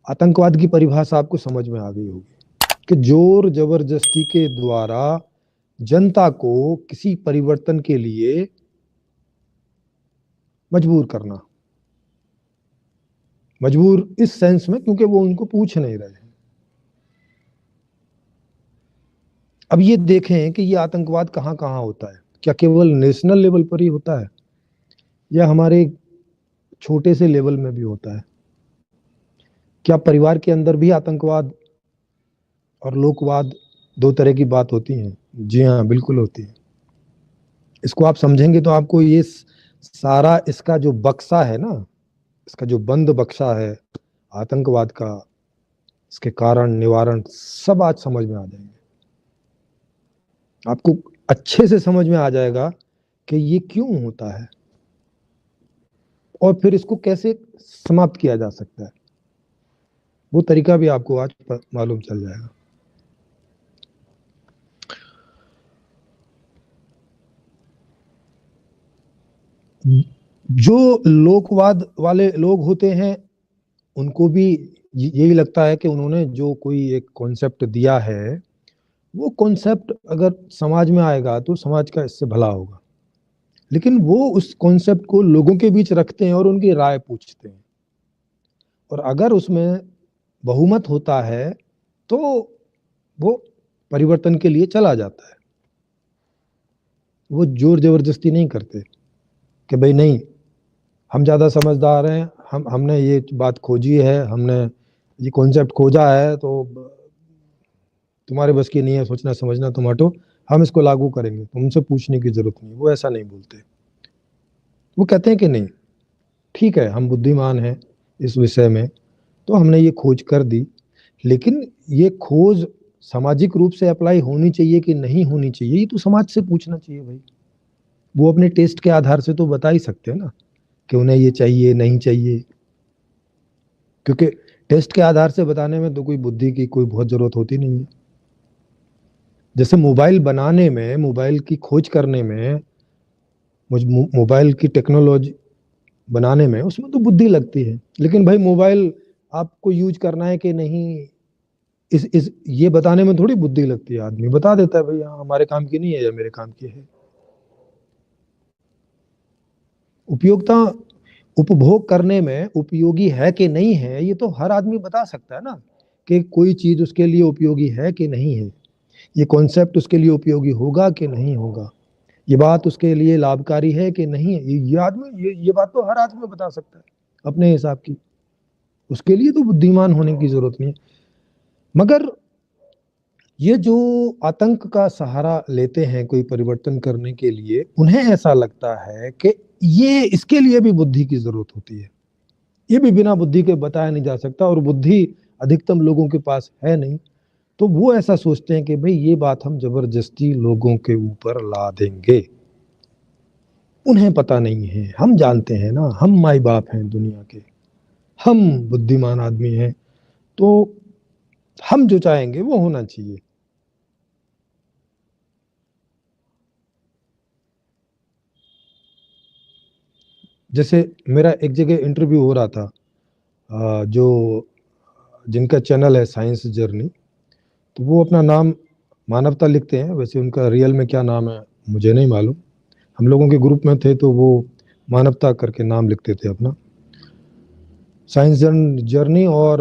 आतंकवाद की परिभाषा आपको समझ में आ गई होगी कि जोर जबरदस्ती के द्वारा जनता को किसी परिवर्तन के लिए मजबूर करना। मजबूर इस सेंस में क्योंकि वो उनको पूछ नहीं रहे हैं। अब ये देखें कि ये आतंकवाद कहां कहां होता है। क्या केवल नेशनल लेवल पर ही होता है या हमारे छोटे से लेवल में भी होता है? क्या परिवार के अंदर भी आतंकवाद और लोकवाद दो तरह की बात होती है? जी हाँ, बिल्कुल होती है। इसको आप समझेंगे तो आपको ये सारा इसका जो बक्सा है ना, इसका जो बंद बक्सा है आतंकवाद का, इसके कारण निवारण सब आज समझ में आ जाएंगे। आपको अच्छे से समझ में आ जाएगा कि ये क्यों होता है और फिर इसको कैसे समाप्त किया जा सकता है। वो तरीका भी आपको आज मालूम चल जाएगा। जो लोकवाद वाले लोग होते हैं उनको भी यही लगता है कि उन्होंने जो कोई एक कॉन्सेप्ट दिया है वो कॉन्सेप्ट अगर समाज में आएगा तो समाज का इससे भला होगा। लेकिन वो उस कॉन्सेप्ट को लोगों के बीच रखते हैं और उनकी राय पूछते हैं, और अगर उसमें बहुमत होता है तो वो परिवर्तन के लिए चला जाता है। वो जोर जबरदस्ती नहीं करते कि भाई नहीं हम ज्यादा समझदार हैं, हमने ये बात खोजी है, हमने ये कॉन्सेप्ट खोजा है, तो तुम्हारे बस की नहीं है सोचना समझना, तुम हटो, हम इसको लागू करेंगे, तुमसे पूछने की जरूरत नहीं। वो ऐसा नहीं बोलते। वो कहते हैं कि नहीं ठीक है, हम बुद्धिमान हैं इस विषय में, तो हमने ये खोज कर दी, लेकिन ये खोज सामाजिक रूप से अप्लाई होनी चाहिए कि नहीं होनी चाहिए, ये तो समाज से पूछना चाहिए भाई। वो अपने टेस्ट के आधार से तो बता ही सकते हैं ना कि उन्हें ये चाहिए नहीं चाहिए, क्योंकि टेस्ट के आधार से बताने में तो कोई बुद्धि की कोई बहुत जरूरत होती नहीं है। जैसे मोबाइल बनाने में, मोबाइल की खोज करने में, मोबाइल की टेक्नोलॉजी बनाने में उसमें तो बुद्धि लगती है, लेकिन भाई मोबाइल आपको यूज करना है कि नहीं इस ये बताने में थोड़ी बुद्धि लगती है। आदमी बता देता है भाई हाँ हमारे काम की नहीं है या मेरे काम की है। उपयोगिता उपभोग करने में उपयोगी है कि नहीं है ये तो हर आदमी बता सकता है ना, कि कोई चीज उसके लिए उपयोगी है कि नहीं है, ये कॉन्सेप्ट उसके लिए उपयोगी होगा कि नहीं होगा, ये बात उसके लिए लाभकारी है कि नहीं है। ये आदमी ये बात तो हर आदमी बता सकता है अपने हिसाब की। उसके लिए तो बुद्धिमान होने की जरूरत नहीं है। मगर ये जो आतंक का सहारा लेते हैं कोई परिवर्तन करने के लिए, उन्हें ऐसा लगता है कि ये इसके लिए भी बुद्धि की जरूरत होती है, ये भी बिना बुद्धि के बताया नहीं जा सकता, और बुद्धि अधिकतम लोगों के पास है नहीं। तो वो ऐसा सोचते हैं कि भाई ये बात हम जबरदस्ती लोगों के ऊपर ला देंगे। उन्हें पता नहीं है, हम जानते हैं ना, हम माई बाप हैं दुनिया के, हम बुद्धिमान आदमी हैं, तो हम जो चाहेंगे वो होना चाहिए। जैसे मेरा एक जगह इंटरव्यू हो रहा था, जो जिनका चैनल है साइंस जर्नी, तो वो अपना नाम मानवता लिखते हैं, वैसे उनका रियल में क्या नाम है मुझे नहीं मालूम। हम लोगों के ग्रुप में थे तो वो मानवता करके नाम लिखते थे अपना, साइंस जर्नी और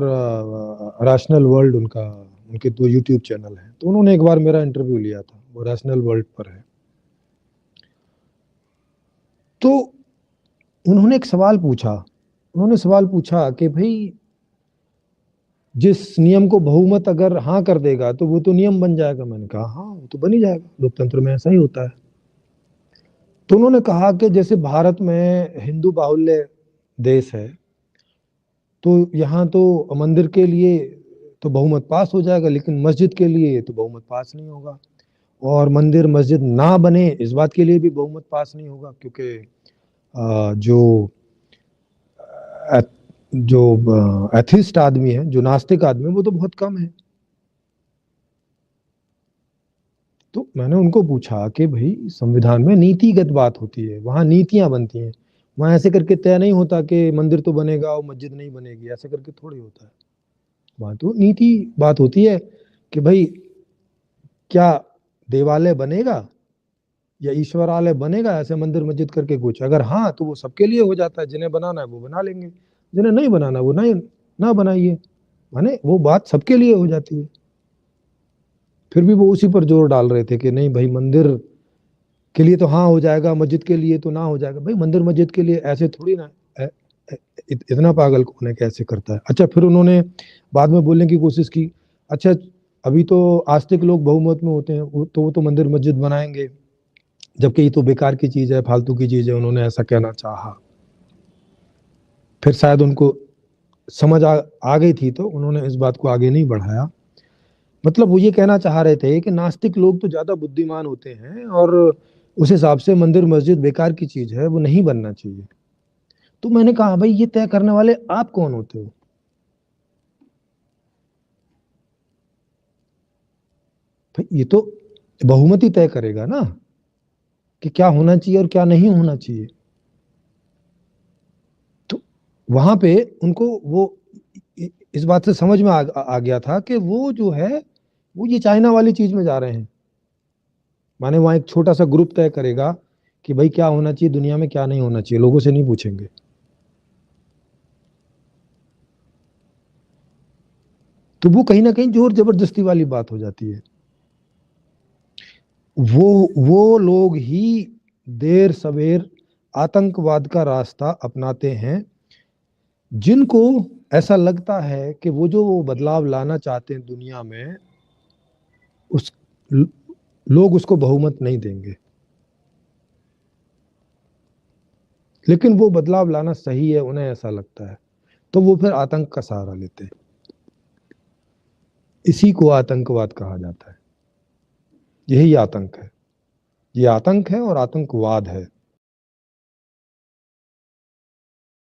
रैशनल वर्ल्ड उनका, उनके दो यूट्यूब चैनल हैं। तो उन्होंने एक बार मेरा इंटरव्यू लिया था, वो रैशनल वर्ल्ड पर है। तो उन्होंने एक सवाल पूछा, उन्होंने सवाल पूछा कि भाई जिस नियम को बहुमत अगर हाँ कर देगा तो वो तो नियम बन जाएगा। मैंने कहा हाँ वो तो बन ही जाएगा, लोकतंत्र में ऐसा ही होता है। तो उन्होंने कहा कि जैसे भारत में हिंदू बाहुल्य देश है, तो यहाँ तो मंदिर के लिए तो बहुमत पास हो जाएगा, लेकिन मस्जिद के लिए तो बहुमत पास नहीं होगा, और मंदिर मस्जिद ना बने इस बात के लिए भी बहुमत पास नहीं होगा, क्योंकि जो जो एथिस्ट आदमी है, जो नास्तिक आदमी है, वो तो बहुत कम है। तो मैंने उनको पूछा कि भाई संविधान में नीतिगत बात होती है, वहां नीतियां बनती हैं, वहां ऐसे करके तय नहीं होता कि मंदिर तो बनेगा और मस्जिद नहीं बनेगी, ऐसे करके थोड़ी होता है। वहां तो नीति बात होती है कि भाई क्या देवालय बनेगा या ईश्वरालय बनेगा, ऐसे मंदिर मस्जिद करके कुछ, अगर हाँ तो वो सबके लिए हो जाता है, जिन्हें बनाना है वो बना लेंगे, जिन्हें नहीं बनाना वो नहीं ना बनाइए, माने वो बात सबके लिए हो जाती है। फिर भी वो उसी पर जोर डाल रहे थे कि नहीं भाई मंदिर के लिए तो हाँ हो जाएगा, मस्जिद के लिए तो ना हो जाएगा। भाई मंदिर मस्जिद के लिए ऐसे थोड़ी ना, इतना पागल कौन है कैसे करता है। अच्छा फिर उन्होंने बाद में बोलने की कोशिश की, अच्छा अभी तो आस्तिक लोग बहुमत में होते हैं, वो तो मंदिर मस्जिद बनाएंगे, जबकि ये तो बेकार की चीज है, फालतू की चीज है, उन्होंने ऐसा कहना चाहा। फिर शायद उनको समझ आ गई थी तो उन्होंने इस बात को आगे नहीं बढ़ाया। मतलब वो ये कहना चाह रहे थे कि नास्तिक लोग तो ज्यादा बुद्धिमान होते हैं और उस हिसाब से मंदिर मस्जिद बेकार की चीज है, वो नहीं बनना चाहिए। तो मैंने कहा भाई ये तय करने वाले आप कौन होते हो? भाई ये तो बहुमत ही तय करेगा ना कि क्या होना चाहिए और क्या नहीं होना चाहिए। तो वहां पे उनको वो इस बात से समझ में आ गया था कि वो जो है वो ये चाइना वाली चीज में जा रहे हैं। माने वहां एक छोटा सा ग्रुप तय करेगा कि भाई क्या होना चाहिए दुनिया में, क्या नहीं होना चाहिए, लोगों से नहीं पूछेंगे। तो वो कहीं ना कहीं जोर जबरदस्ती वाली बात हो जाती है। वो लोग ही देर सवेर आतंकवाद का रास्ता अपनाते हैं, जिनको ऐसा लगता है कि वो जो वो बदलाव लाना चाहते हैं दुनिया में, उस लोग उसको बहुमत नहीं देंगे, लेकिन वो बदलाव लाना सही है उन्हें ऐसा लगता है, तो वो फिर आतंक का सहारा लेते हैं। इसी को आतंकवाद कहा जाता है। यही आतंक है, ये आतंक है और आतंकवाद है।